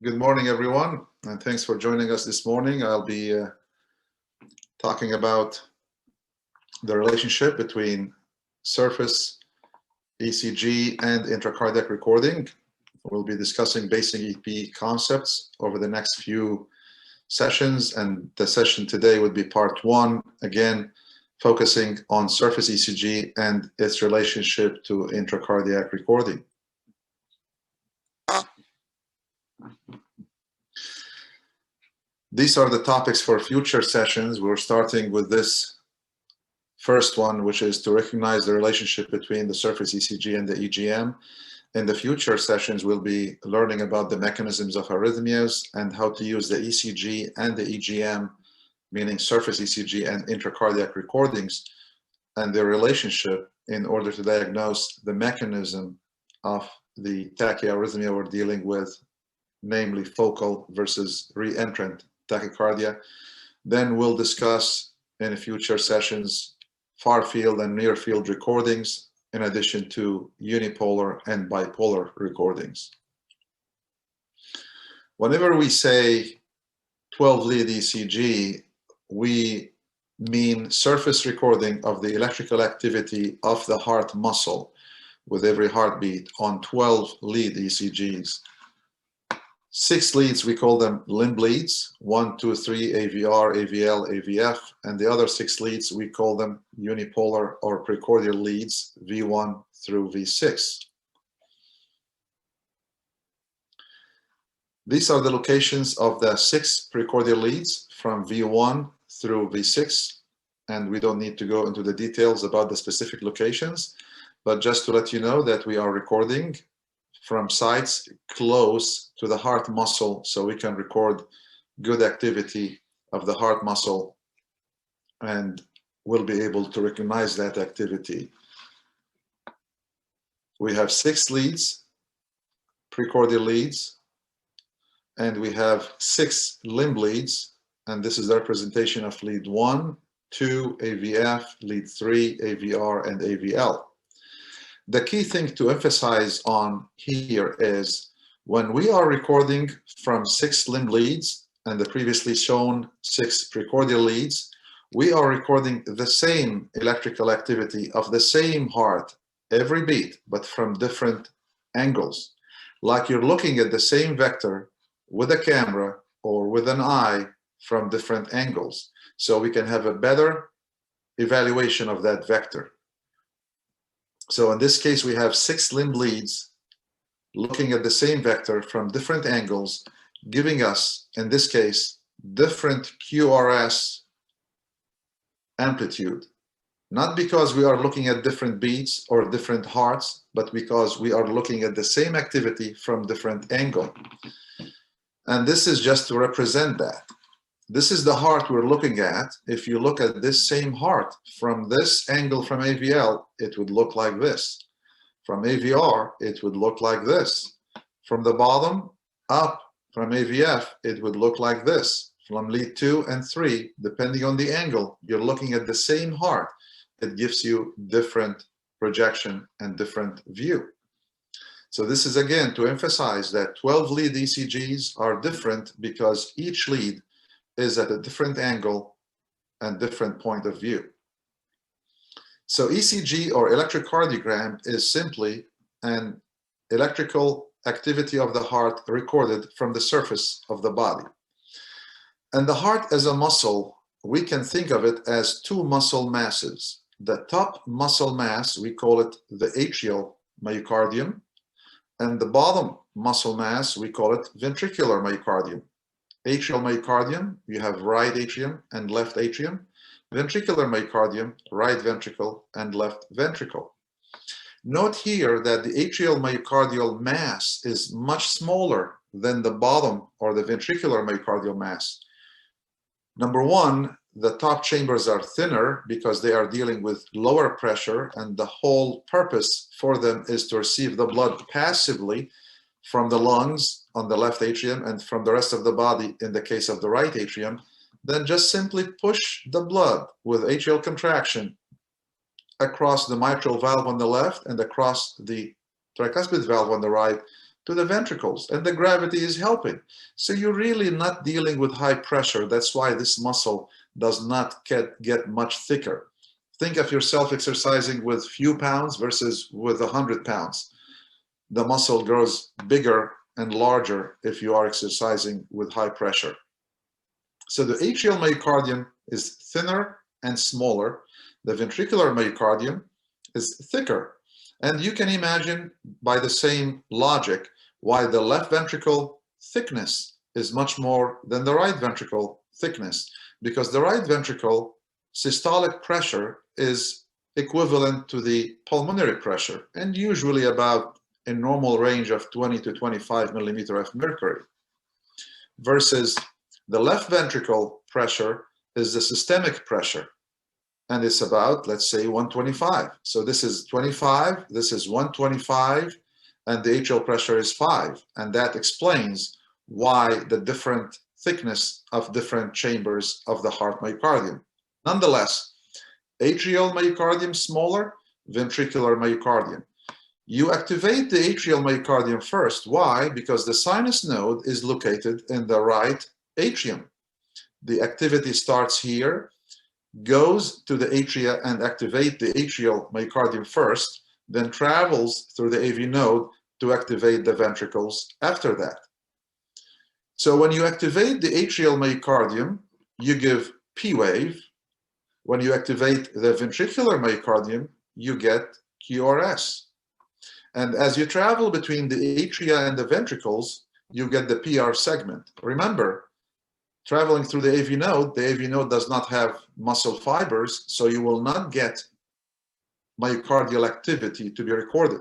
Good morning, everyone, and thanks for joining us this morning. I'll be talking about the relationship between surface ECG and intracardiac recording. We'll be discussing basic EP concepts over the next few sessions, and the session today would be part one, again, focusing on surface ECG and its relationship to intracardiac recording. These are the topics for future sessions. We're starting with this first one, which is to recognize the relationship between the surface ECG and the EGM. In the future sessions, we'll be learning about the mechanisms of arrhythmias and how to use the ECG and the EGM, meaning surface ECG and intracardiac recordings, and their relationship in order to diagnose the mechanism of the tachyarrhythmia we're dealing with, namely focal versus reentrant tachycardia. Then we'll discuss in future sessions far field and near field recordings, in addition to unipolar and bipolar recordings. Whenever we say 12-lead ECG, we mean surface recording of the electrical activity of the heart muscle with every heartbeat on 12-lead ECGs. 6 leads, we call them limb leads, 1, 2, 3, AVR, AVL, AVF, and the other 6 leads, we call them unipolar or precordial leads, V1 through V6. These are the locations of the 6 precordial leads from V1 through V6, and we don't need to go into the details about the specific locations, but just to let you know that we are recording from sites close to the heart muscle, so we can record good activity of the heart muscle and we'll be able to recognize that activity. We have 6 leads, precordial leads, and we have 6 limb leads, and this is the representation of lead 1, 2, AVF, lead 3, AVR, and AVL. The key thing to emphasize on here is when we are recording from 6 limb leads and the previously shown 6 precordial leads, we are recording the same electrical activity of the same heart every beat, but from different angles. Like you're looking at the same vector with a camera or with an eye from different angles. So we can have a better evaluation of that vector. So in this case, we have 6 limb leads looking at the same vector from different angles, giving us, in this case, different QRS amplitude. Not because we are looking at different beats or different hearts, but because we are looking at the same activity from different angle. And this is just to represent that. This is the heart we're looking at. If you look at this same heart from this angle from AVL, it would look like this. From AVR, it would look like this. From the bottom up from AVF, it would look like this. From lead 2 and 3, depending on the angle, you're looking at the same heart. It gives you different projection and different view. So this is again to emphasize that 12-lead ECGs are different because each lead is at a different angle and different point of view. So ECG or electrocardiogram is simply an electrical activity of the heart recorded from the surface of the body. And the heart as a muscle, we can think of it as 2 muscle masses. The top muscle mass, we call it the atrial myocardium, and the bottom muscle mass, we call it ventricular myocardium. Atrial myocardium, you have right atrium and left atrium. Ventricular myocardium, right ventricle and left ventricle. Note here that the atrial myocardial mass is much smaller than the bottom or the ventricular myocardial mass. Number one, the top chambers are thinner because they are dealing with lower pressure, and the whole purpose for them is to receive the blood passively from the lungs on the left atrium and from the rest of the body in the case of the right atrium, then just simply push the blood with atrial contraction across the mitral valve on the left and across the tricuspid valve on the right to the ventricles, and the gravity is helping. So you're really not dealing with high pressure. That's why this muscle does not get much thicker. Think of yourself exercising with few pounds versus with 100 pounds. The muscle grows bigger and larger if you are exercising with high pressure. So the atrial myocardium is thinner and smaller. The ventricular myocardium is thicker. And you can imagine by the same logic why the left ventricle thickness is much more than the right ventricle thickness, because the right ventricle systolic pressure is equivalent to the pulmonary pressure, and usually about a normal range of 20 to 25 millimeter of mercury, versus the left ventricle pressure is the systemic pressure, and it's about, let's say, 125. So this is 25, this is 125, and the atrial pressure is 5. And that explains why the different thickness of different chambers of the heart myocardium. Nonetheless, atrial myocardium smaller, ventricular myocardium. You activate the atrial myocardium first. Why? Because the sinus node is located in the right atrium. The activity starts here, goes to the atria and activate the atrial myocardium first, then travels through the AV node to activate the ventricles after that. So when you activate the atrial myocardium, you give P wave. When you activate the ventricular myocardium, you get QRS. And as you travel between the atria and the ventricles, you get the PR segment. Remember, traveling through the AV node does not have muscle fibers, so you will not get myocardial activity to be recorded.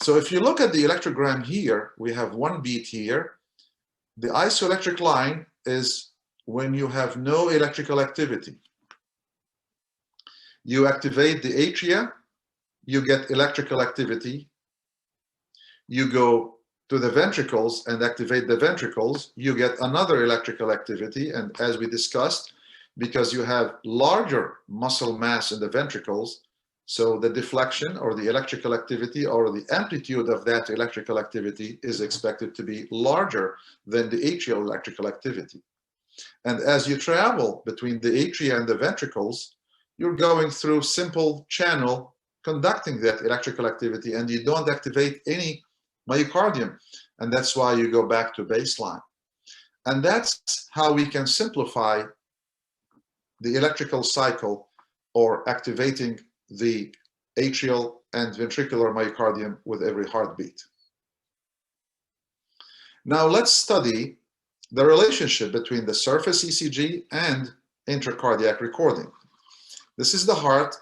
So if you look at the electrogram here, we have one beat here. The isoelectric line is when you have no electrical activity. You activate the atria, you get electrical activity. You go to the ventricles and activate the ventricles, you get another electrical activity. And as we discussed, because you have larger muscle mass in the ventricles, so the deflection or the electrical activity or the amplitude of that electrical activity is expected to be larger than the atrial electrical activity. And as you travel between the atria and the ventricles, you're going through simple channel conducting that electrical activity, and you don't activate any myocardium. And that's why you go back to baseline. And that's how we can simplify the electrical cycle or activating the atrial and ventricular myocardium with every heartbeat. Now let's study the relationship between the surface ECG and intracardiac recording. This is the heart.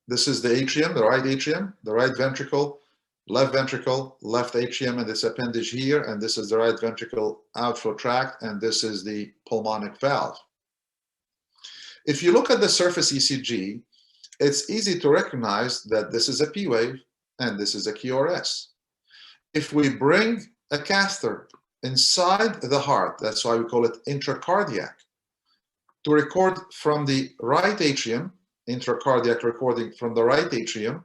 This is the atrium, the right ventricle, left atrium, and this appendage here, and this is the right ventricle outflow tract, and this is the pulmonic valve. If you look at the surface ECG, it's easy to recognize that this is a P wave and this is a QRS. If we bring a catheter inside the heart, that's why we call it intracardiac, to record from the right atrium, intracardiac recording from the right atrium,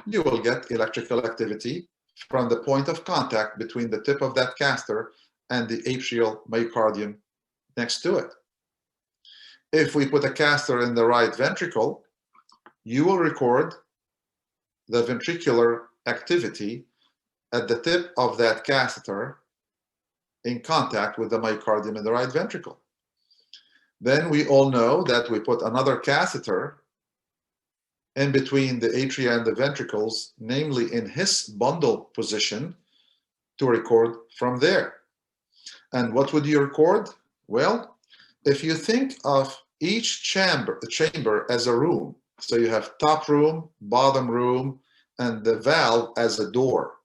you will get electrical activity from the point of contact between the tip of that catheter and the atrial myocardium next to it. If we put a catheter in the right ventricle, you will record the ventricular activity at the tip of that catheter in contact with the myocardium in the right ventricle. Then we all know that we put another catheter in between the atria and the ventricles, namely in His bundle position, to record from there. And what would you record? Well, if you think of each chamber as a room, so you have top room, bottom room, and the valve as a door.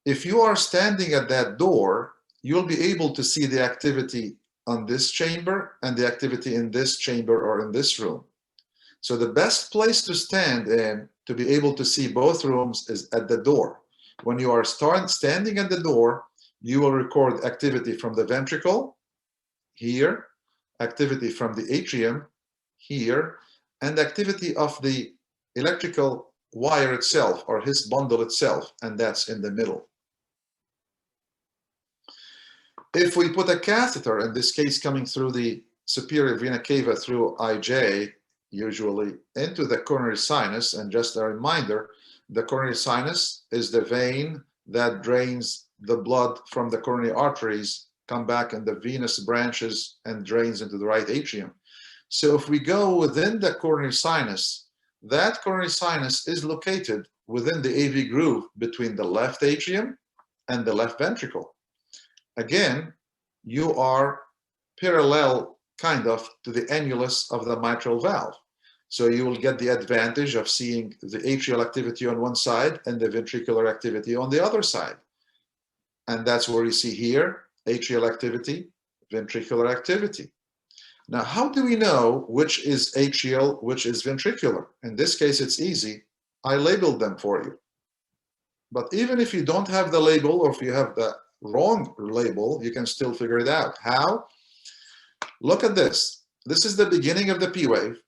If you are standing at that door, you'll be able to see the activity on this chamber and the activity in this chamber or in this room. So the best place to stand in to be able to see both rooms is at the door. When you are standing at the door, you will record activity from the ventricle here, activity from the atrium here, and activity of the electrical wire itself or His bundle itself, and that's in the middle. If we put a catheter, in this case coming through the superior vena cava through IJ, usually into the coronary sinus, and just a reminder, the coronary sinus is the vein that drains the blood from the coronary arteries, come back in the venous branches and drains into the right atrium. So if we go within the coronary sinus, that coronary sinus is located within the AV groove between the left atrium and the left ventricle. Again, you are parallel kind of to the annulus of the mitral valve. So you will get the advantage of seeing the atrial activity on one side and the ventricular activity on the other side. And that's where you see here, atrial activity, ventricular activity. Now, how do we know which is atrial, which is ventricular? In this case, it's easy. I labeled them for you. But even if you don't have the label, or if you have the wrong label, you can still figure it out. How? Look at this. This is the beginning of the P wave.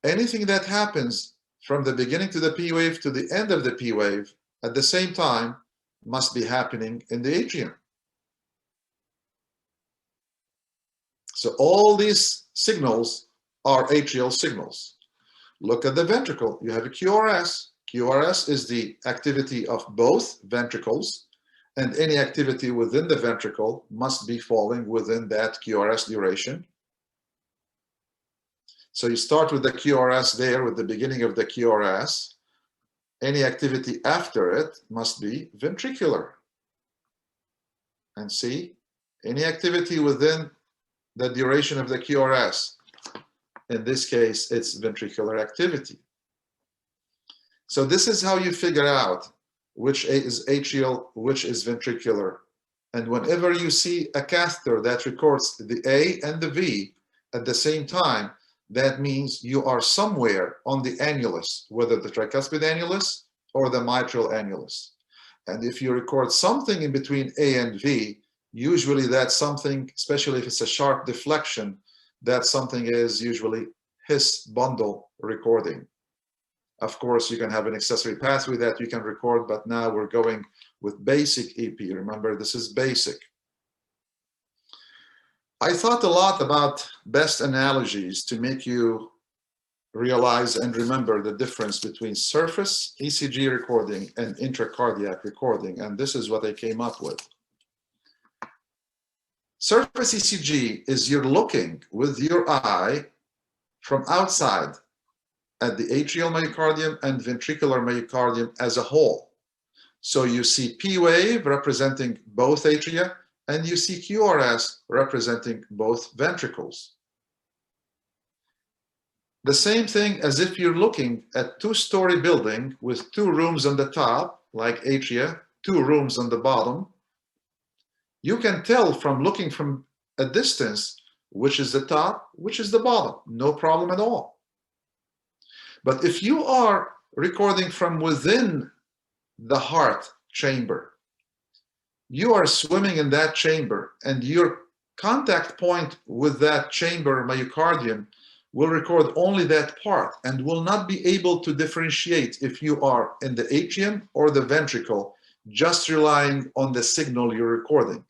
Anything that happens from the beginning to the P wave to the end of the P wave at the same time must be happening in the atrium. So all these signals are atrial signals. Look at the ventricle. You have a QRS. QRS is the activity of both ventricles, and any activity within the ventricle must be falling within that QRS duration. So you start with the QRS there, with the beginning of the QRS. Any activity after it must be ventricular. And see, any activity within the duration of the QRS, in this case, it's ventricular activity. So this is how you figure out which is atrial, which is ventricular. And whenever you see a catheter that records the A and the V at the same time, that means you are somewhere on the annulus, whether the tricuspid annulus or the mitral annulus. And if you record something in between A and V, usually that's something, especially if it's a sharp deflection, that something is usually His bundle recording. Of course, you can have an accessory pathway that you can record, but now we're going with basic EP. Remember, this is basic. I thought a lot about best analogies to make you realize and remember the difference between surface ECG recording and intracardiac recording, and this is what I came up with. Surface ECG is you're looking with your eye from outside at the atrial myocardium and ventricular myocardium as a whole. So you see P wave representing both atria, and you see QRS representing both ventricles. The same thing as if you're looking at two-story building with 2 rooms on the top, like atria, 2 rooms on the bottom. You can tell from looking from a distance which is the top, which is the bottom, no problem at all. But if you are recording from within the heart chamber, you are swimming in that chamber, and your contact point with that chamber myocardium will record only that part and will not be able to differentiate if you are in the atrium or the ventricle, just relying on the signal you're recording.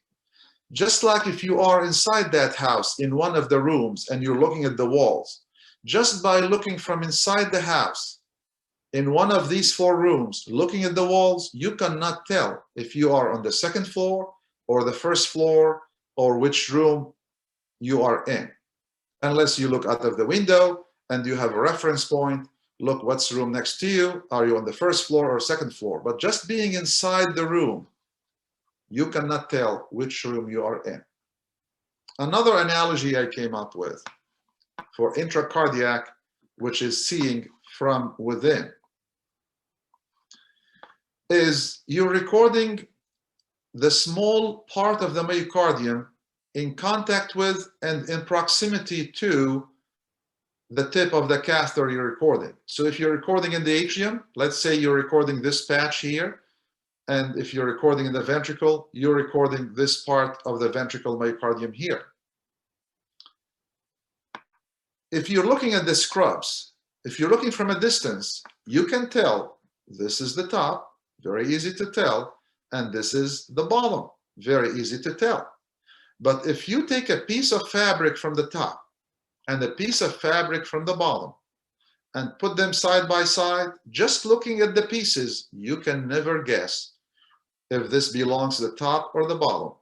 Just like if you are inside that house in one of the rooms and you're looking at the walls, just by looking from inside the house in one of these 4 rooms, looking at the walls, you cannot tell if you are on the 2nd floor or the 1st floor or which room you are in. Unless you look out of the window and you have a reference point, look what's room next to you, are you on the 1st floor or 2nd floor? But just being inside the room, you cannot tell which room you are in. Another analogy I came up with for intracardiac, which is seeing from within, is you're recording the small part of the myocardium in contact with and in proximity to the tip of the catheter you're recording. So if you're recording in the atrium, let's say you're recording this patch here, and if you're recording in the ventricle, you're recording this part of the ventricle myocardium here. If you're looking at the scrubs, if you're looking from a distance, you can tell this is the top, very easy to tell, and this is the bottom, very easy to tell. But if you take a piece of fabric from the top and a piece of fabric from the bottom and put them side by side, just looking at the pieces, you can never guess if this belongs to the top or the bottom,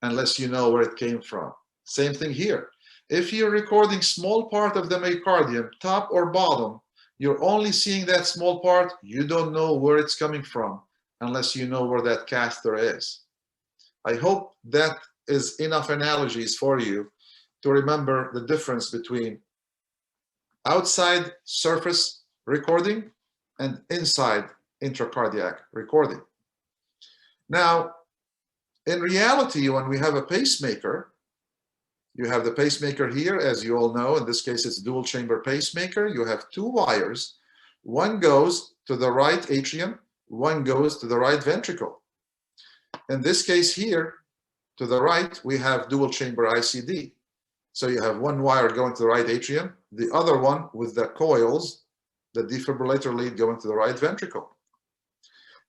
unless you know where it came from. Same thing here. If you're recording small part of the myocardium, top or bottom, you're only seeing that small part. You don't know where it's coming from unless you know where that catheter is. I hope that is enough analogies for you to remember the difference between outside surface recording and inside intracardiac recording. Now, in reality, when we have a pacemaker, you have the pacemaker here, as you all know. In this case, it's dual chamber pacemaker. You have two wires. One goes to the right atrium, one goes to the right ventricle. In this case here, to the right, we have dual chamber ICD. So you have one wire going to the right atrium, the other one with the coils, the defibrillator lead going to the right ventricle.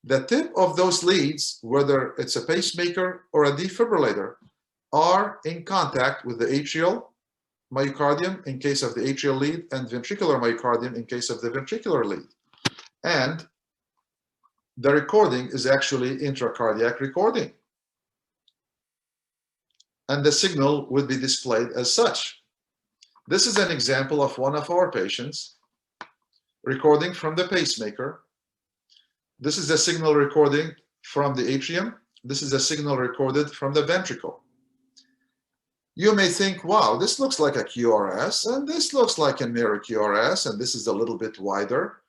The tip of those leads, whether it's a pacemaker or a defibrillator, are in contact with the atrial myocardium in case of the atrial lead and ventricular myocardium in case of the ventricular lead. And the recording is actually intracardiac recording. And the signal would be displayed as such. This is an example of one of our patients recording from the pacemaker. This is a signal recording from the atrium. This is a signal recorded from the ventricle. You may think, wow, this looks like a QRS, and this looks like a mirror QRS, and this is a little bit wider.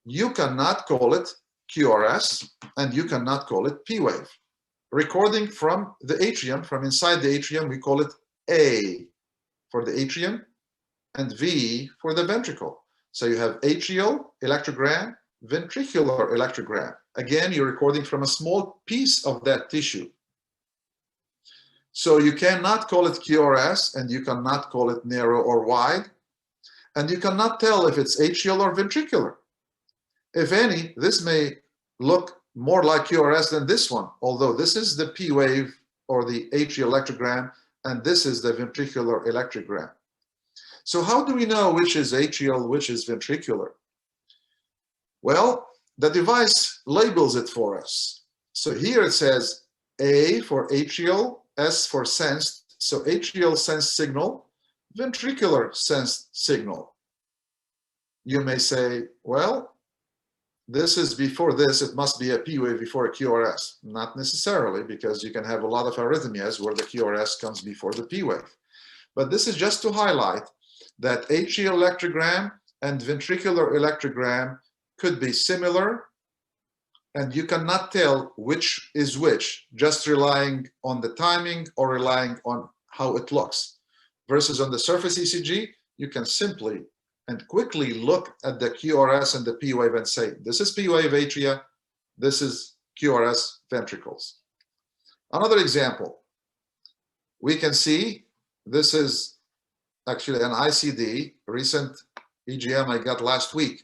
You cannot call it QRS, and you cannot call it P-wave. Recording from the atrium, from inside the atrium, we call it A for the atrium and V for the ventricle. So you have atrial electrogram, ventricular electrogram. Again, you're recording from a small piece of that tissue. So you cannot call it QRS, and you cannot call it narrow or wide, and you cannot tell if it's atrial or ventricular. If any, this may look more like QRS than this one, although this is the P wave or the atrial electrogram, and this is the ventricular electrogram. So how do we know which is atrial, which is ventricular? Well, the device labels it for us. So here it says A for atrial, S for sensed, so atrial sensed signal, ventricular sensed signal. You may say, well, this is before this, it must be a P wave before a QRS. Not necessarily, because you can have a lot of arrhythmias where the QRS comes before the P wave. But this is just to highlight that atrial electrogram and ventricular electrogram could be similar, and you cannot tell which is which, just relying on the timing or relying on how it looks. Versus on the surface ECG, you can simply and quickly look at the QRS and the P wave and say, this is P wave atria, this is QRS ventricles. Another example, we can see this is actually an ICD, recent EGM I got last week.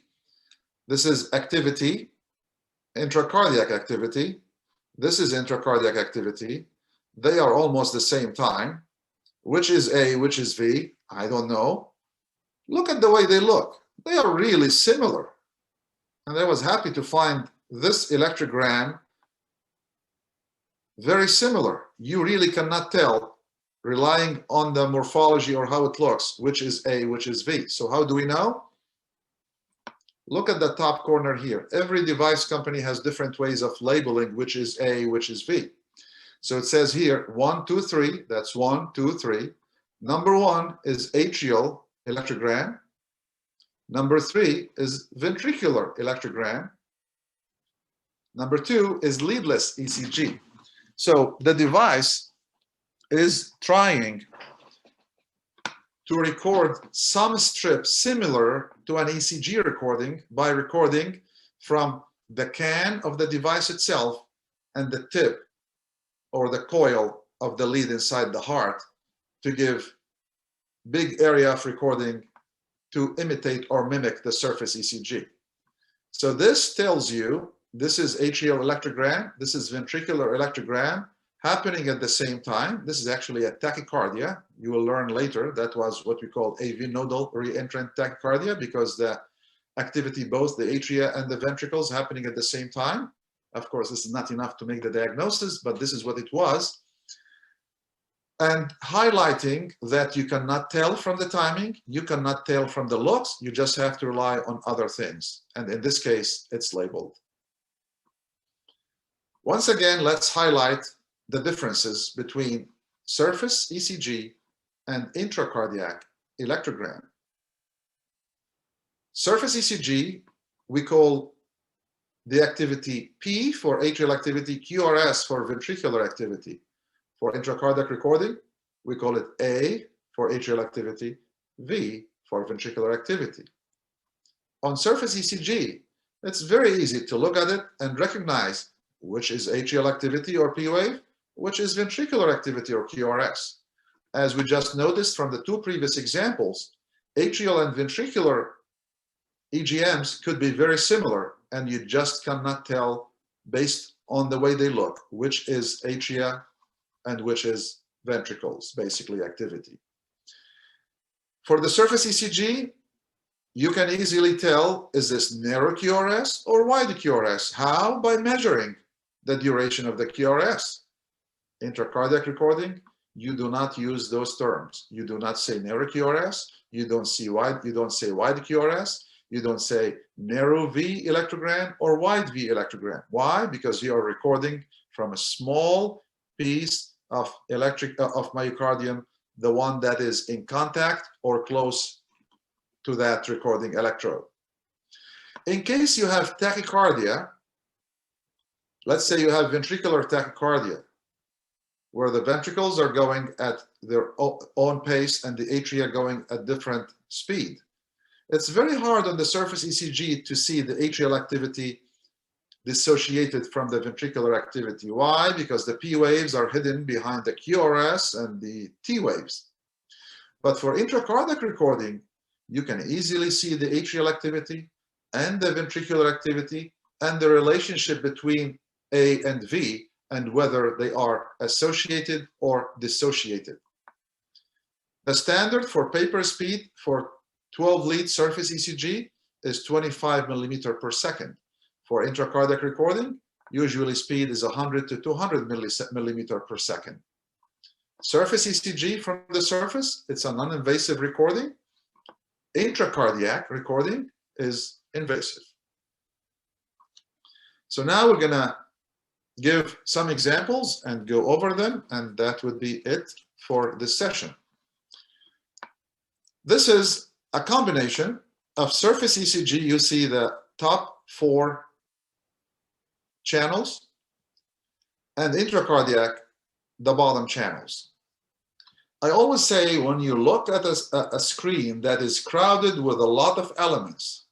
This is activity, intracardiac activity. This is intracardiac activity. They are almost the same time. Which is A, which is V? I don't know. Look at the way they look. They are really similar. And I was happy to find this electrogram very similar. You really cannot tell, relying on the morphology or how it looks, which is A, which is V. So how do we know? Look at the top corner here. Every device company has different ways of labeling which is A, which is V. So it says here 1, 2, 3. That's 1, 2, 3. Number 1 is atrial electrogram. Number 3 is ventricular electrogram. Number 2 is leadless ECG. So the device is trying to record some strip similar to an ECG recording by recording from the can of the device itself and the tip or the coil of the lead inside the heart to give big area of recording to imitate or mimic the surface ECG. So this tells you, this is atrial electrogram, this is ventricular electrogram happening at the same time. This is actually a tachycardia. You will learn later that was what we call AV nodal reentrant tachycardia, because the activity, both the atria and the ventricles happening at the same time. Of course, this is not enough to make the diagnosis, but this is what it was. And highlighting that you cannot tell from the timing, you cannot tell from the looks, you just have to rely on other things. And in this case, it's labeled. Once again, let's highlight the differences between surface ECG and intracardiac electrogram. Surface ECG, we call the activity P for atrial activity, QRS for ventricular activity. For intracardiac recording, we call it A for atrial activity, V for ventricular activity. On surface ECG, it's very easy to look at it and recognize which is atrial activity or P wave, which is ventricular activity or QRS. As we just noticed from the two previous examples, atrial and ventricular EGMs could be very similar, and you just cannot tell based on the way they look, which is atria and which is ventricles, basically activity. For the surface ECG, you can easily tell, is this narrow QRS or wide QRS? How? By measuring the duration of the QRS. Intracardiac recording, you do not use those terms. You do not say narrow QRS, you don't say wide QRS, you don't say narrow V electrogram or wide V electrogram. Why? Because you are recording from a small piece of myocardium, the one that is in contact or close to that recording electrode. In case you have tachycardia, let's say you have ventricular tachycardia, where the ventricles are going at their own pace and the atria going at different speed. It's very hard on the surface ECG to see the atrial activity dissociated from the ventricular activity. Why? Because the P waves are hidden behind the QRS and the T waves. But for intracardiac recording, you can easily see the atrial activity and the ventricular activity and the relationship between A and V and whether they are associated or dissociated. The standard for paper speed for 12-lead surface ECG is 25 millimeter per second. For intracardiac recording, usually speed is 100 to 200 millimeter per second. Surface ECG from the surface, it's a non-invasive recording. Intracardiac recording is invasive. So now we're gonna give some examples and go over them, and that would be it for this session. This is a combination of surface ECG. You see the top 4 channels, and intracardiac, the bottom channels. I always say when you look at a screen that is crowded with a lot of elements,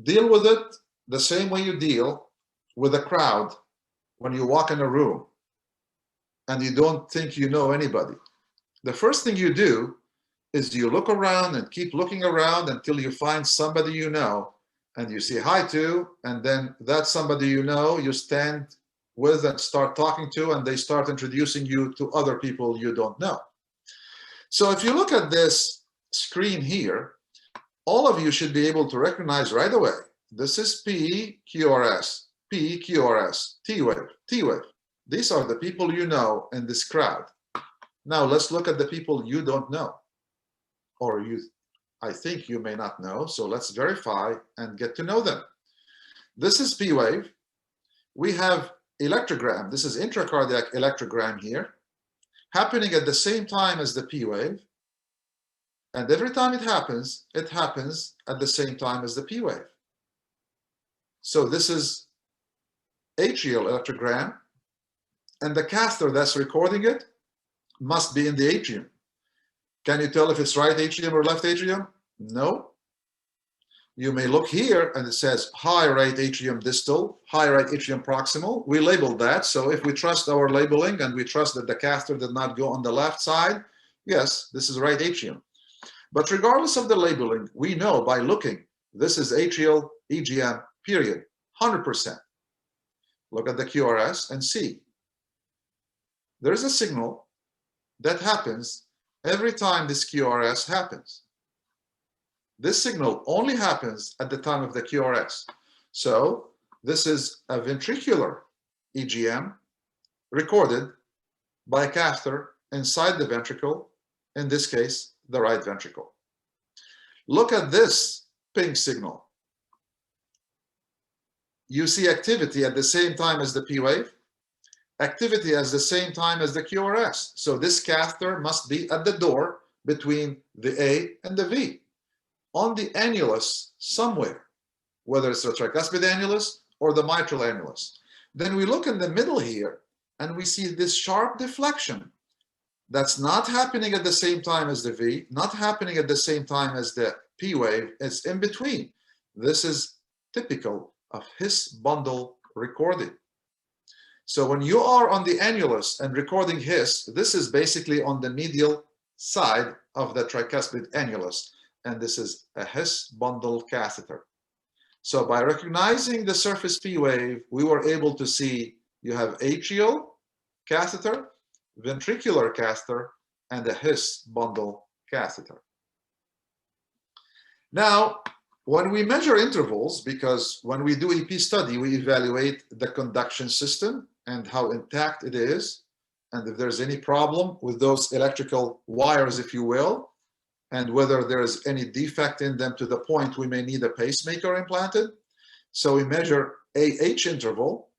deal with it the same way you deal with a crowd when you walk in a room and you don't think you know anybody. The first thing you do is you look around and keep looking around until you find somebody you know and you say hi to, and then that somebody you know, you stand with and start talking to, and they start introducing you to other people you don't know. So if you look at this screen here, all of you should be able to recognize right away, this is P, QRS, P, QRS, T wave, T wave. These are the people you know in this crowd. Now let's look at the people you don't know, or I think you may not know, so let's verify and get to know them. This is P wave. We have electrogram. This is intracardiac electrogram here, happening at the same time as the P wave. And every time it happens at the same time as the P wave. So this is atrial electrogram, and the catheter that's recording it must be in the atrium. Can you tell if it's right atrium or left atrium? No. You may look here and it says high right atrium distal, high right atrium proximal. We labeled that, so if we trust our labeling and we trust that the catheter did not go on the left side, yes, this is right atrium. But regardless of the labeling, we know by looking, this is atrial EGM, period, 100%. Look at the QRS and see. There is a signal that happens every time this QRS happens. This signal only happens at the time of the QRS. So this is a ventricular EGM recorded by a catheter inside the ventricle, in this case, the right ventricle. Look at this pink signal. You see activity at the same time as the P wave, activity at the same time as the QRS. So this catheter must be at the door between the A and the V, on the annulus somewhere, whether it's the tricuspid annulus or the mitral annulus. Then we look in the middle here and we see this sharp deflection that's not happening at the same time as the V, not happening at the same time as the P wave, it's in between. This is typical of His bundle recording. So when you are on the annulus and recording His, this is basically on the medial side of the tricuspid annulus, and this is a His bundle catheter. So by recognizing the surface P wave, we were able to see you have atrial catheter, ventricular catheter, and a His bundle catheter. Now, when we measure intervals, because when we do EP study, we evaluate the conduction system and how intact it is, and if there's any problem with those electrical wires, if you will, and whether there's any defect in them to the point we may need a pacemaker implanted. So we measure AH interval,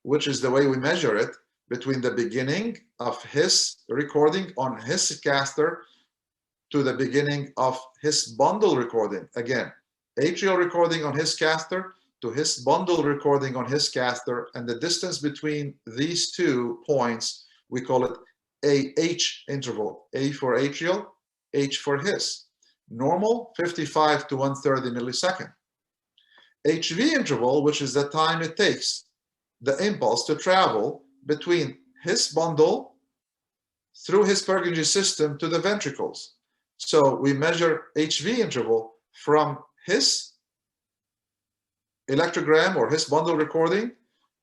which is the way we measure it, between the beginning of His recording on His catheter to the beginning of His bundle recording. Again, atrial recording on His catheter to His bundle recording on His catheter, and the distance between these 2 points, we call it AH interval. A for atrial, H for His. Normal, 55 to 130 millisecond. HV interval, which is the time it takes the impulse to travel between His bundle through His Purkinje system to the ventricles. So we measure HV interval from His electrogram or His bundle recording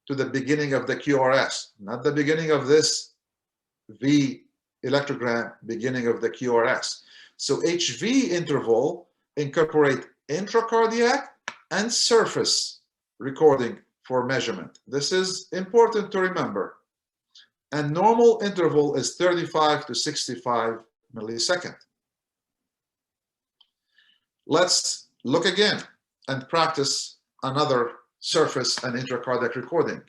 to the beginning of the QRS, not the beginning of this V electrogram, beginning of the QRS. So HV interval incorporate intracardiac and surface recording for measurement. This is important to remember. And normal interval is 35 to 65 millisecond. Let's look again and practice another surface and intracardiac recording.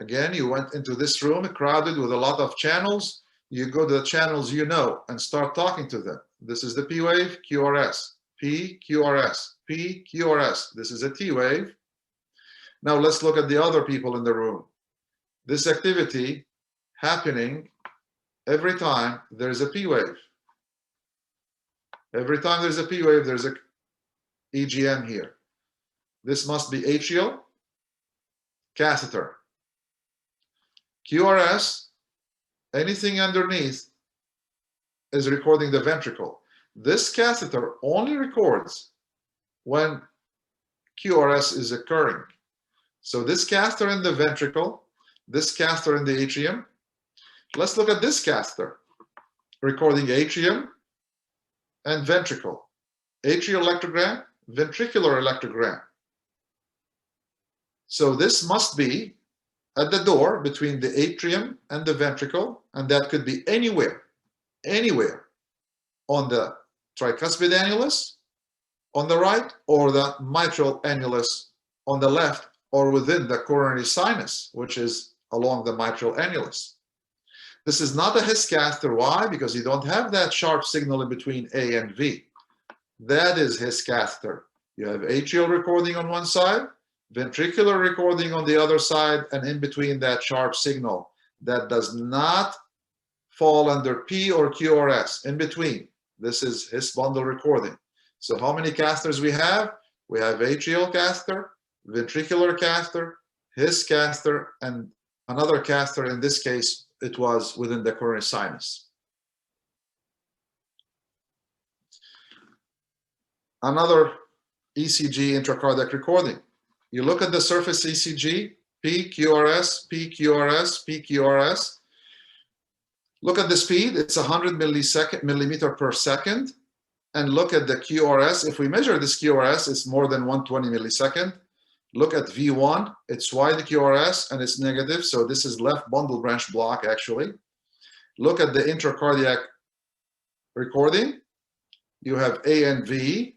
Again, you went into this room crowded with a lot of channels. You go to the channels you know and start talking to them. This is the P wave, QRS, P, QRS, P, QRS. This is a T wave. Now let's look at the other people in the room. This activity happening every time there's a P wave. Every time there's a P wave, there's a EGM here. This must be atrial catheter. QRS, anything underneath is recording the ventricle. This catheter only records when QRS is occurring. So this catheter in the ventricle, this catheter in the atrium. Let's look at this catheter, recording atrium and ventricle. Atrial electrogram, ventricular electrogram. So this must be at the door between the atrium and the ventricle, and that could be anywhere, anywhere on the tricuspid annulus on the right or the mitral annulus on the left, or within the coronary sinus, which is along the mitral annulus. This is not a His catheter. Why? Because you don't have that sharp signal in between A and V. That is His catheter. You have atrial recording on one side, ventricular recording on the other side, and in between that sharp signal that does not fall under P or QRS. In between, this is His bundle recording. So how many catheters we have? We have atrial catheter, ventricular catheter, His catheter, and another catheter. In this case, it was within the coronary sinus. Another ECG intracardiac recording. You look at the surface ECG, PQRS, PQRS, PQRS. Look at the speed, it's 100 millimeter per second. And look at the QRS. If we measure this QRS, it's more than 120 millisecond. Look at V1, it's wide QRS and it's negative, so this is left bundle branch block actually. Look at the intracardiac recording. You have A and V.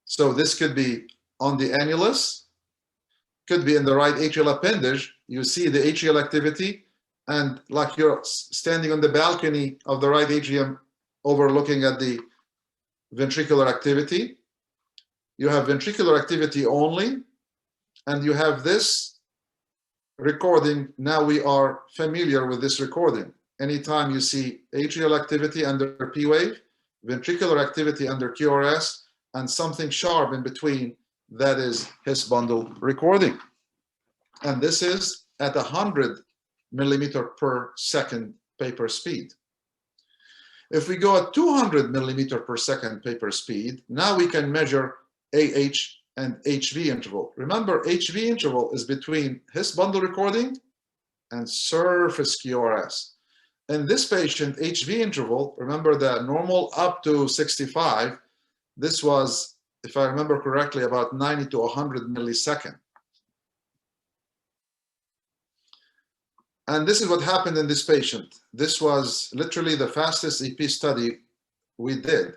So this could be on the annulus, could be in the right atrial appendage. You see the atrial activity, and like you're standing on the balcony of the right atrium overlooking at the ventricular activity. You have ventricular activity only, and you have this recording. Now we are familiar with this recording. Anytime you see atrial activity under P wave, ventricular activity under QRS, and something sharp in between, that is His bundle recording. And this is at 100 millimeter per second paper speed. If we go at 200 millimeter per second paper speed, now we can measure AH and HV interval. Remember, HV interval is between His bundle recording and surface QRS. In this patient, HV interval, remember the normal up to 65, this was, if I remember correctly, about 90 to 100 millisecond. And this is what happened in this patient. This was literally the fastest EP study we did.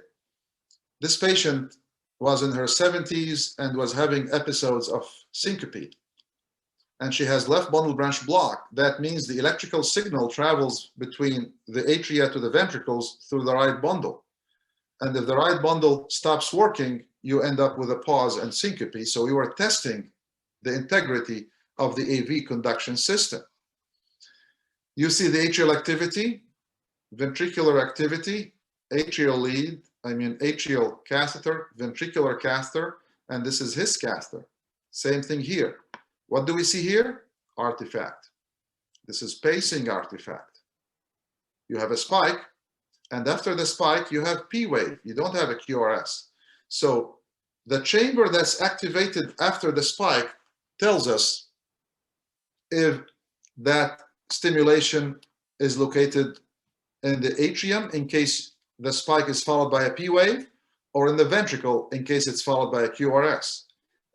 This patient was in her 70s and was having episodes of syncope. And she has left bundle branch block. That means the electrical signal travels between the atria to the ventricles through the right bundle. And if the right bundle stops working, you end up with a pause and syncope. So we were testing the integrity of the AV conduction system. You see the atrial activity, ventricular activity, atrial lead, atrial catheter, ventricular catheter, and this is His catheter. Same thing here. What do we see here? Artifact. This is pacing artifact. You have a spike, and after the spike, you have P wave. You don't have a QRS. So the chamber that's activated after the spike tells us if that stimulation is located in the atrium in case the spike is followed by a P wave, or in the ventricle in case it's followed by a QRS.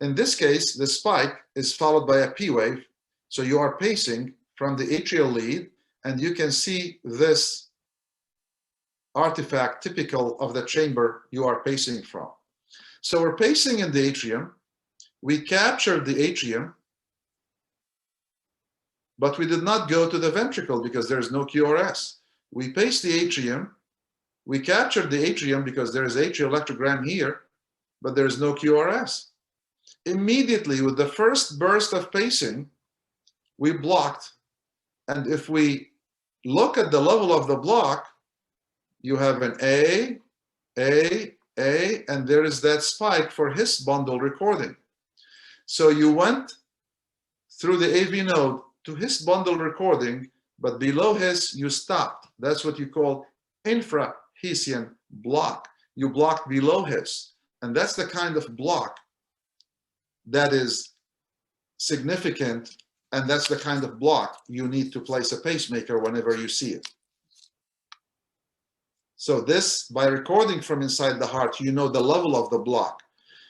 In this case, the spike is followed by a P wave, so you are pacing from the atrial lead, and you can see this artifact typical of the chamber you are pacing from. So we're pacing in the atrium, we captured the atrium, but we did not go to the ventricle because there's no QRS. We paced the atrium, we captured the atrium because there is atrial electrogram here, but there's no QRS. Immediately with the first burst of pacing, we blocked. And if we look at the level of the block, you have an A, and there is that spike for His bundle recording. So you went through the AV node to His bundle recording, but below His, you stopped. That's what you call Infra-Hisian Block. You blocked below His. And that's the kind of block that is significant, and that's the kind of block you need to place a pacemaker whenever you see it. So this, by recording from inside the heart, you know the level of the block.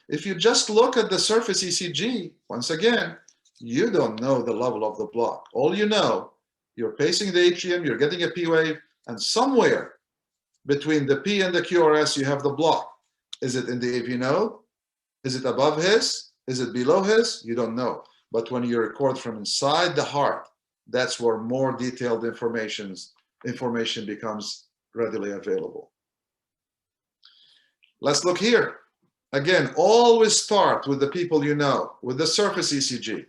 If you just look at the surface ECG, once again, you don't know the level of the block. All you know, you're pacing the atrium, you're getting a P wave, and somewhere between the P and the QRS, you have the block. Is it in the AV node? Is it above His? Is it below His? You don't know. But when you record from inside the heart, that's where more detailed information becomes readily available. Let's look here. Again, always start with the people you know, with the surface ECG.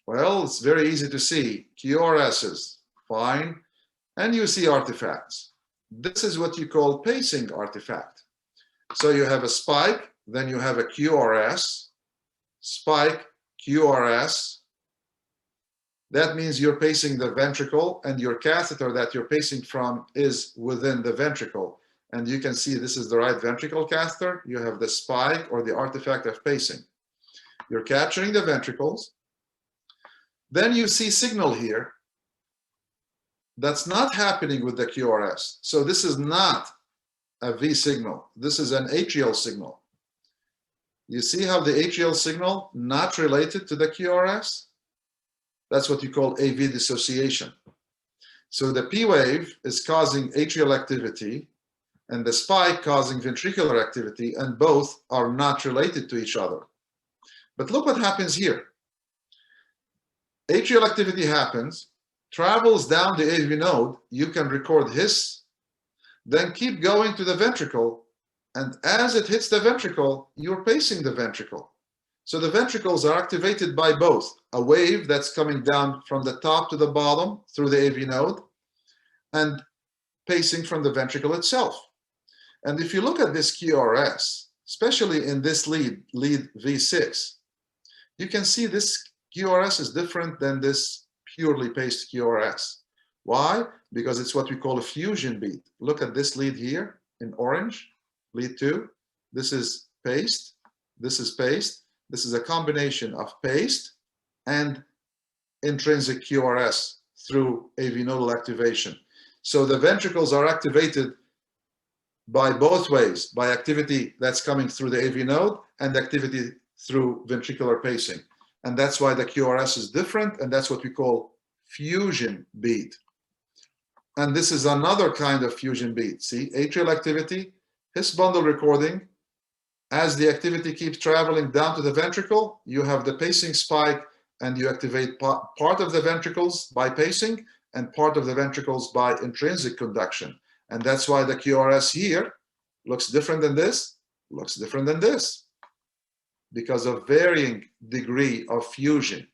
Well, it's very easy to see. QRSs, fine. And you see artifacts. This is what you call pacing artifact. So you have a spike, then you have a QRS, spike, QRS. That means you're pacing the ventricle, and your catheter that you're pacing from is within the ventricle. And you can see this is the right ventricle catheter. You have the spike or the artifact of pacing. You're capturing the ventricles. Then you see signal here. That's not happening with the QRS. So this is not a V signal. This is an atrial signal. You see how the atrial signal not related to the QRS? That's what you call AV dissociation. So the P wave is causing atrial activity and the spike causing ventricular activity, and both are not related to each other. But look what happens here. Atrial activity happens, travels down the AV node, you can record His, then keep going to the ventricle, and as it hits the ventricle, you're pacing the ventricle. So the ventricles are activated by both, a wave that's coming down from the top to the bottom through the AV node, and pacing from the ventricle itself. And if you look at this QRS, especially in this lead V6, you can see this QRS is different than this purely paced QRS. Why? Because it's what we call a fusion beat. Look at this lead here in orange, lead 2. This is paced, this is paced. This is a combination of paced and intrinsic QRS through AV nodal activation. So the ventricles are activated by both ways, by activity that's coming through the AV node and activity through ventricular pacing. And that's why the QRS is different, and that's what we call fusion beat. And this is another kind of fusion beat. See, atrial activity, His bundle recording. As the activity keeps traveling down to the ventricle, you have the pacing spike, and you activate part of the ventricles by pacing and part of the ventricles by intrinsic conduction. And that's why the QRS here looks different than this, looks different than this, because of varying degree of fusion.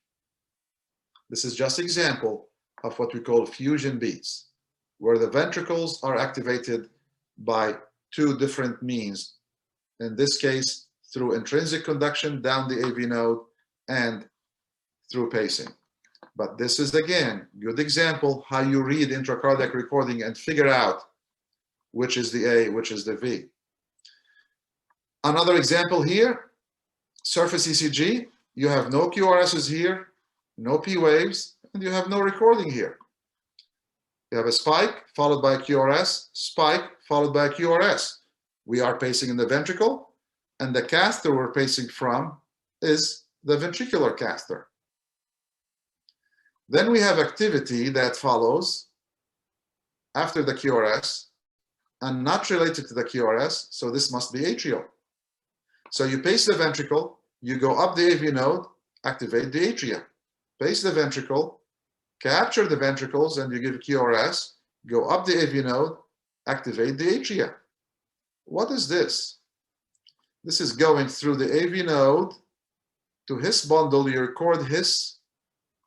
This is just an example of what we call fusion beats, where the ventricles are activated by two different means. In this case, through intrinsic conduction down the AV node and through pacing. But this is, again, good example how you read intracardiac recording and figure out which is the A, which is the V. Another example here, surface ECG. You have no QRSs here, no P waves, and you have no recording here. You have a spike followed by a QRS, spike followed by a QRS. We are pacing in the ventricle, and the catheter we're pacing from is the ventricular catheter. Then we have activity that follows after the QRS and not related to the QRS, so this must be atrial. So you pace the ventricle, you go up the AV node, activate the atria. Pace the ventricle, capture the ventricles, and you give QRS, go up the AV node, activate the atria. What is this? This is going through the AV node to His bundle, you record His,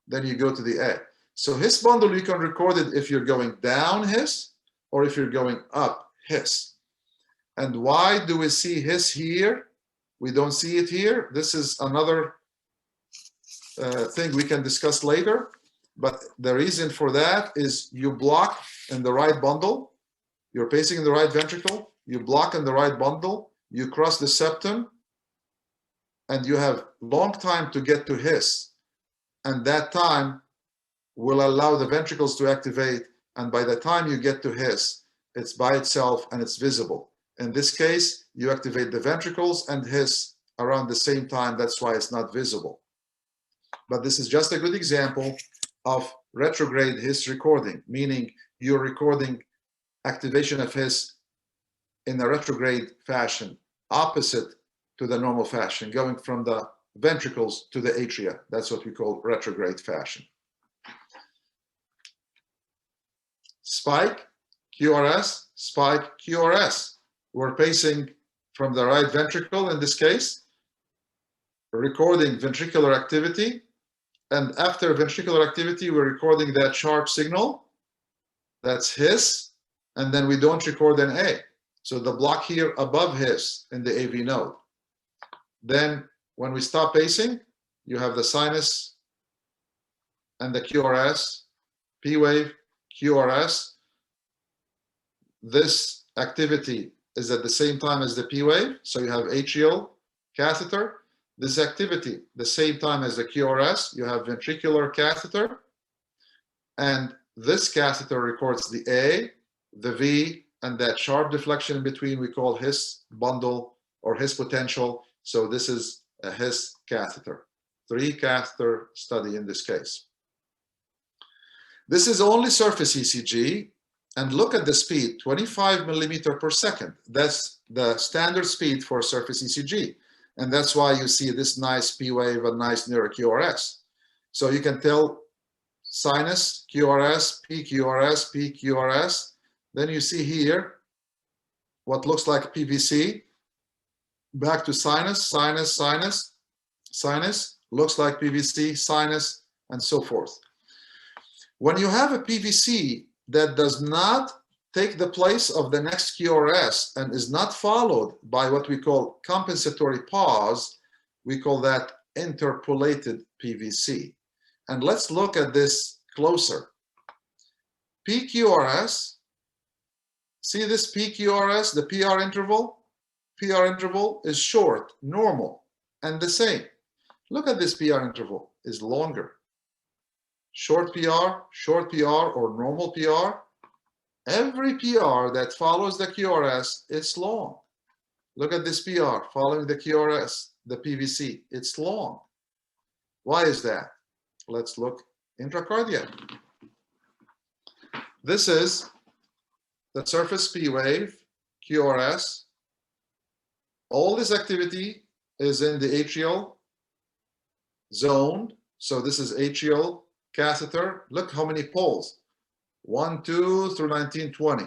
then you go to the A. So His bundle, you can record it if you're going down His or if you're going up His. And why do we see His here? We don't see it here. This is another thing we can discuss later. But the reason for that is you block in the right bundle. You're pacing in the right ventricle. You block in the right bundle. You cross the septum. And you have long time to get to His. And that time will allow the ventricles to activate. And by the time you get to His, it's by itself and it's visible. In this case, you activate the ventricles and His around the same time. That's why it's not visible. But this is just a good example of retrograde His recording, meaning you're recording activation of His in a retrograde fashion, opposite to the normal fashion, going from the ventricles to the atria. That's what we call retrograde fashion. Spike, QRS, spike, QRS. We're pacing from the right ventricle in this case, recording ventricular activity. And after ventricular activity, we're recording that sharp signal. That's His. And then we don't record an A. So the block here above His in the AV node. Then when we stop pacing, you have the sinus and the QRS, P wave, QRS. This activity is at the same time as the P wave, so you have atrial catheter. This activity, the same time as the QRS, you have ventricular catheter, and this catheter records the A, the V, and that sharp deflection in between we call His bundle or His potential. So this is a His catheter. 3-catheter study in this case. This is only surface ECG, and look at the speed, 25 millimeter per second. That's the standard speed for surface ECG. And that's why you see this nice P wave and nice near QRS. So you can tell sinus, QRS, PQRS, PQRS. Then you see here what looks like PVC. Back to sinus, sinus, sinus, sinus, looks like PVC, sinus, and so forth. When you have a PVC that does not take the place of the next QRS and is not followed by what we call compensatory pause, we call that interpolated PVC. And let's look at this closer. PQRS, see this PQRS, the PR interval? PR interval is short, normal, and the same. Look at this PR interval, is longer. Short PR, or normal PR. Every PR that follows the QRS, it's long. Look at this PR following the QRS, the PVC, it's long. Why is that? Let's look intracardiac. This is the surface P wave, QRS. All this activity is in the atrial zone. So this is atrial catheter. Look how many poles. 1, 2 through 19, 20.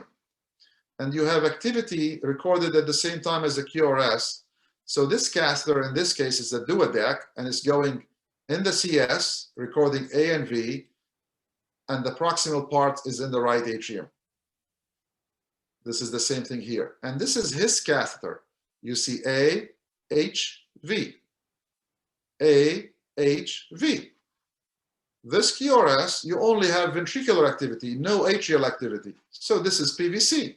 And you have activity recorded at the same time as the QRS. So this catheter in this case is a duodec and it's going in the CS, recording A and V, and the proximal part is in the right atrium. This is the same thing here. And this is his catheter. You see A, H, V. A, H, V. This QRS, you only have ventricular activity, no atrial activity. So this is PVC.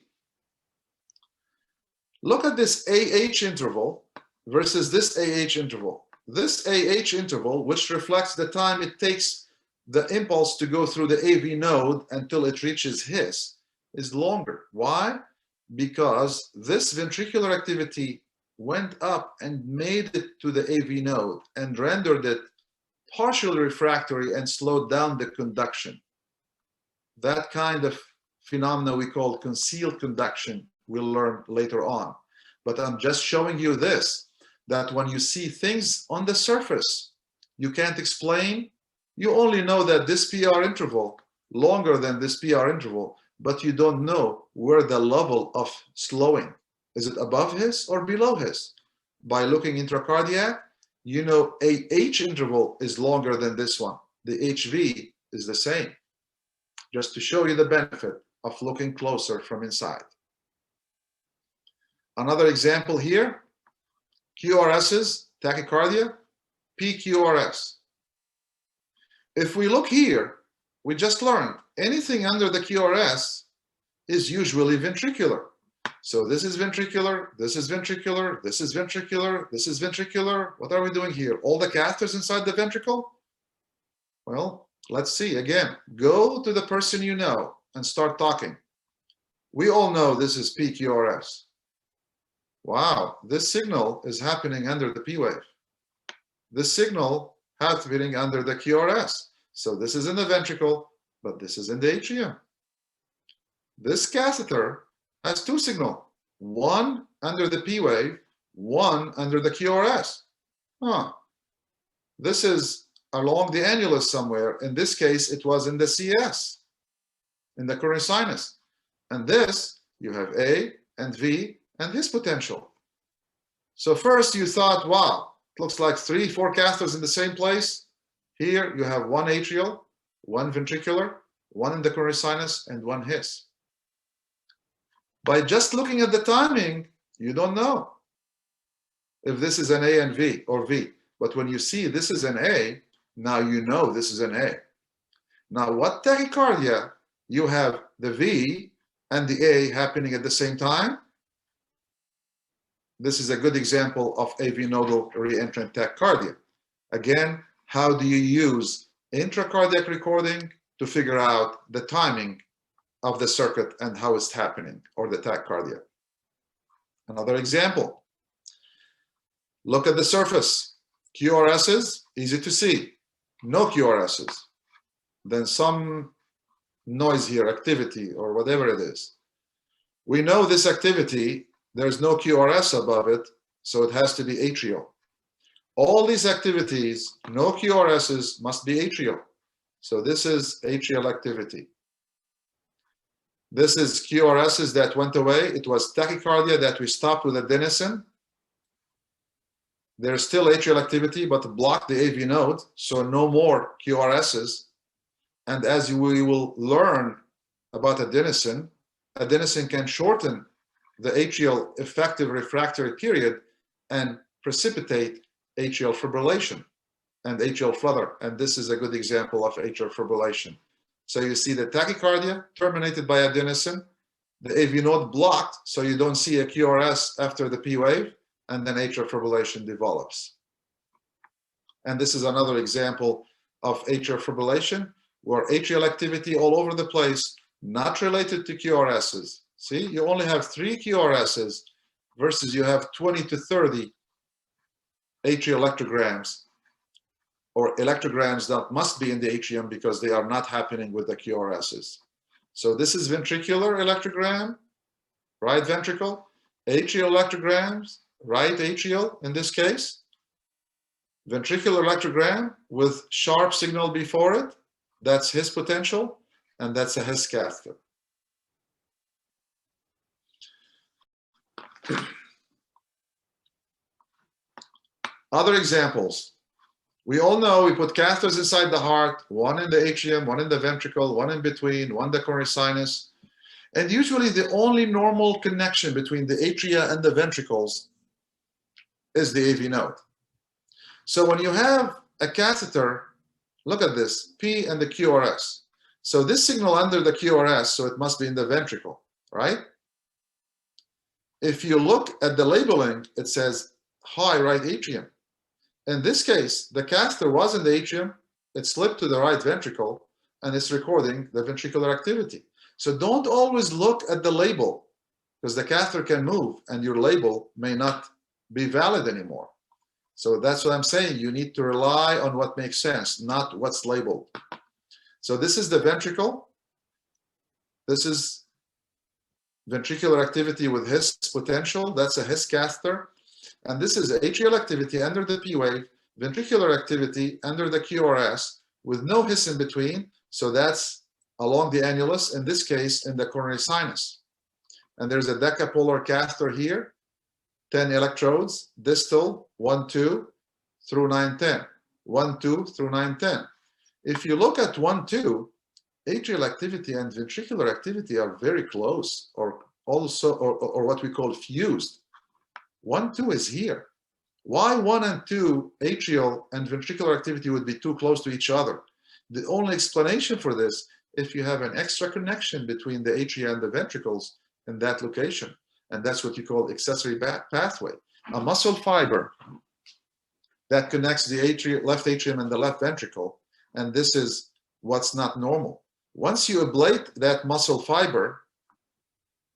Look at this AH interval versus this AH interval. This AH interval, which reflects the time it takes the impulse to go through the AV node until it reaches His, is longer. Why? Because this ventricular activity went up and made it to the AV node and rendered it partially refractory and slowed down the conduction. That kind of phenomena we call concealed conduction, we'll learn later on. But I'm just showing you this, that when you see things on the surface, you can't explain, you only know that this PR interval, longer than this PR interval, but you don't know where the level of slowing. Is it above His or below His? By looking intracardiac, you know AH interval is longer than this one. The HV is the same. Just to show you the benefit of looking closer from inside. Another example here, QRSs, tachycardia, PQRS. If we look here, we just learned anything under the QRS is usually ventricular. So this is ventricular, this is ventricular, this is ventricular, this is ventricular. What are we doing here? All the catheters inside the ventricle? Well, let's see again. Go to the person you know and start talking. We all know this is PQRS. Wow, this signal is happening under the P wave. This signal happening under the QRS. So this is in the ventricle, but this is in the atrium. This catheter has two signals, one under the P wave, one under the QRS. This is along the annulus somewhere. In this case, it was in the CS, in the coronary sinus. And this, you have A and V and His potential. So first you thought, wow, it looks like 3, 4 catheters in the same place. Here you have one atrial, one ventricular, one in the coronary sinus, and one His. By just looking at the timing, you don't know if this is an A and V or V. But when you see this is an A, now you know this is an A. Now what tachycardia? You have the V and the A happening at the same time. This is a good example of AV nodal reentrant tachycardia. Again, how do you use intracardiac recording to figure out the timing of the circuit and how it's happening, or the tachycardia? Another example. Look at the surface. QRSs, easy to see. No QRSs. Then some noise here, activity, or whatever it is. We know this activity, there's no QRS above it, so it has to be atrial. All these activities, no QRSs, must be atrial. So this is atrial activity. This is QRSs that went away. It was tachycardia that we stopped with adenosine. There's still atrial activity, but blocked the AV node, so no more QRSs. And as we will learn about adenosine, adenosine can shorten the atrial effective refractory period and precipitate atrial fibrillation and atrial flutter. And this is a good example of atrial fibrillation. So you see the tachycardia terminated by adenosine, the AV node blocked, so you don't see a QRS after the P wave, and then atrial fibrillation develops. And this is another example of atrial fibrillation, where atrial activity all over the place, not related to QRSs. See, you only have 3 QRSs versus you have 20 to 30 atrial electrograms, or electrograms that must be in the atrium because they are not happening with the QRSs. So this is ventricular electrogram, right ventricle, atrial electrograms, right atrial in this case, ventricular electrogram with sharp signal before it, that's His potential, and that's a His catheter. Other examples. We all know we put catheters inside the heart, one in the atrium, one in the ventricle, one in between, one in the coronary sinus. And usually the only normal connection between the atria and the ventricles is the AV node. So when you have a catheter, look at this, P and the QRS. So this signal under the QRS, so it must be in the ventricle, right? If you look at the labeling, it says high right atrium. In this case, the catheter was in the atrium, it slipped to the right ventricle, and it's recording the ventricular activity. So don't always look at the label, because the catheter can move and your label may not be valid anymore. So that's what I'm saying. You need to rely on what makes sense, not what's labeled. So this is the ventricle. This is ventricular activity with His potential. That's a His catheter. And this is atrial activity under the P wave, ventricular activity under the QRS with no His in between. So that's along the annulus, in this case, in the coronary sinus. And there's a decapolar catheter here, 10 electrodes, distal, 1, 2, through 9, 10. 1, 2, through 9, 10. If you look at 1, 2, atrial activity and ventricular activity are very close, or also, or what we call fused. 1, 2 is here. Why 1 and 2 atrial and ventricular activity would be too close to each other? The only explanation for this, if you have an extra connection between the atria and the ventricles in that location, and that's what you call accessory pathway. A muscle fiber that connects the left atrium and the left ventricle, and this is what's not normal. Once you ablate that muscle fiber,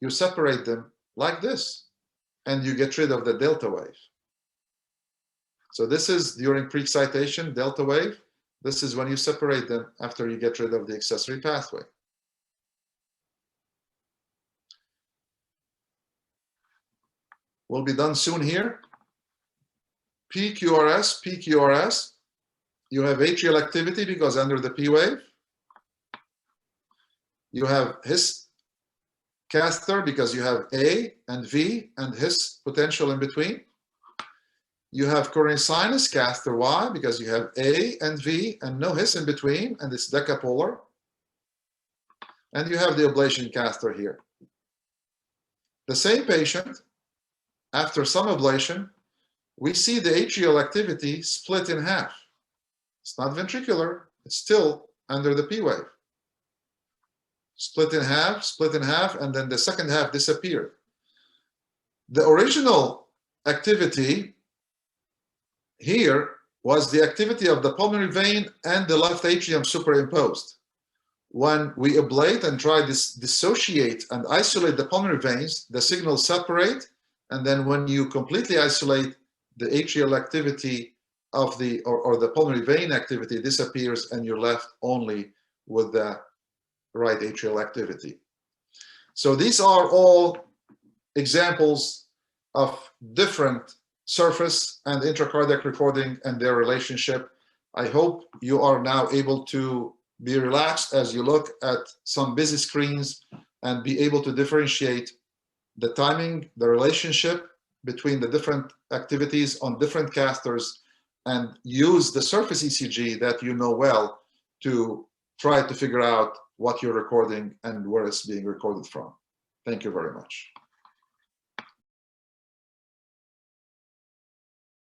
you separate them like this, and you get rid of the delta wave. So this is during pre-excitation, delta wave. This is when you separate them after you get rid of the accessory pathway. We'll be done soon here. PQRS, PQRS. You have atrial activity because under the P wave. You have His catheter because you have A and V and His potential in between. You have coronary sinus catheter. Why? Because you have A and V and no His in between, and it's decapolar. And you have the ablation catheter here. The same patient, after some ablation, we see the atrial activity split in half. It's not ventricular, it's still under the P wave. split in half, and then the second half disappeared. The original activity here was the activity of the pulmonary vein and the left atrium superimposed. When we ablate and try to dissociate and isolate the pulmonary veins, the signals separate, and then when you completely isolate, the atrial activity of the, or the pulmonary vein activity disappears, and you're left only with the right atrial activity. So these are all examples of different surface and intracardiac recording and their relationship. I hope you are now able to be relaxed as you look at some busy screens and be able to differentiate the timing, the relationship between the different activities on different catheters, and use the surface ECG that you know well to try to figure out what you're recording and where it's being recorded from. Thank you very much.